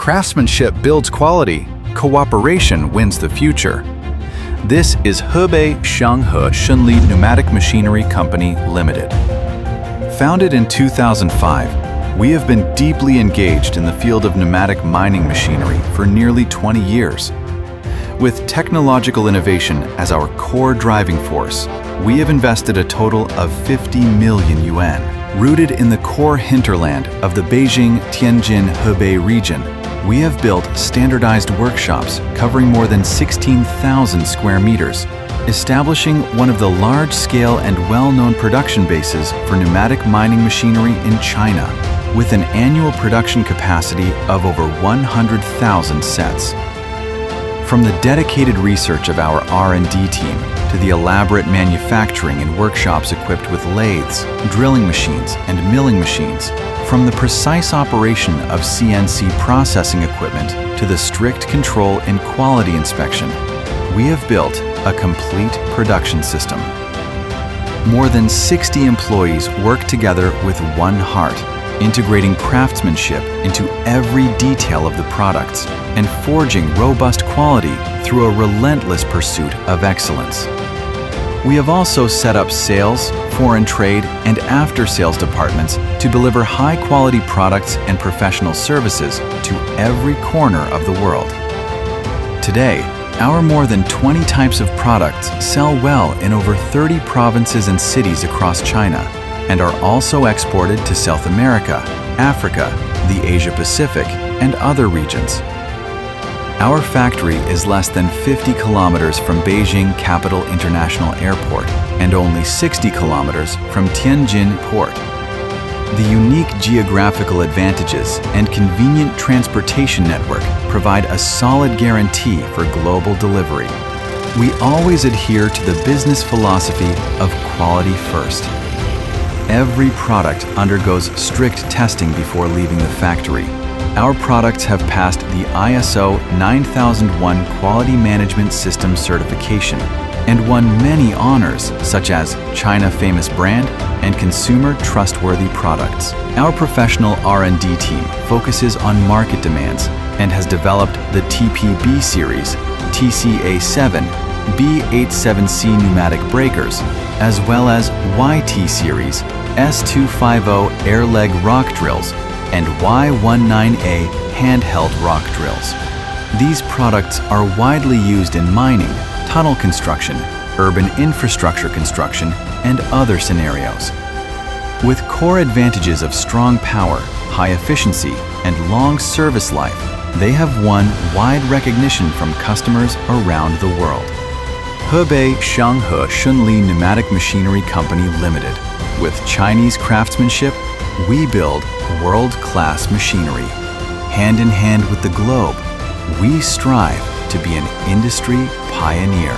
craftsmanship builds quality, cooperation wins the future. This is Hebei Xianghe Shenli Pneumatic Machinery Company Limited. Founded in 2005, we have been deeply engaged in the field of pneumatic mining machinery for nearly 20 years. With technological innovation as our core driving force, we have invested a total of 50 million yuan. Rooted in the core hinterland of the Beijing-Tianjin-Hebei region, we have built standardized workshops covering more than 16,000 square meters, establishing one of the large-scale and well-known production bases for pneumatic mining machinery in China, with an annual production capacity of over 100,000 sets. From the dedicated research of our R&D team to the elaborate manufacturing in workshops equipped with lathes, drilling machines, and milling machines, from the precise operation of CNC processing equipment to the strict control and quality inspection, we have built a complete production system. More than 60 employees work together with one heart, integrating craftsmanship into every detail of the products and forging robust quality through a relentless pursuit of excellence. We have also set up sales, foreign trade, and after-sales departments to deliver high-quality products and professional services to every corner of the world. Today, our more than 20 types of products sell well in over 30 provinces and cities across China, and are also exported to South America, Africa, the Asia-Pacific, and other regions. Our factory is less than 50 kilometers from Beijing Capital International Airport and only 60 kilometers from Tianjin Port. The unique geographical advantages and convenient transportation network provide a solid guarantee for global delivery. We always adhere to the business philosophy of quality first. Every product undergoes strict testing before leaving the factory. Our products have passed the ISO 9001 Quality Management System certification and won many honors such as China Famous Brand and Consumer Trustworthy Products. Our professional R&D team focuses on market demands and has developed the TPB series, TCA7, B87C pneumatic breakers, as well as YT series, S250 air leg rock drills, and Y19A handheld rock drills. These products are widely used in mining, tunnel construction, urban infrastructure construction, and other scenarios. With core advantages of strong power, high efficiency, and long service life, they have won wide recognition from customers around the world. Hebei Xianghe Shenli Pneumatic Machinery Company Limited. With Chinese craftsmanship, we build world-class machinery. Hand in hand with the globe, we strive to be an industry pioneer.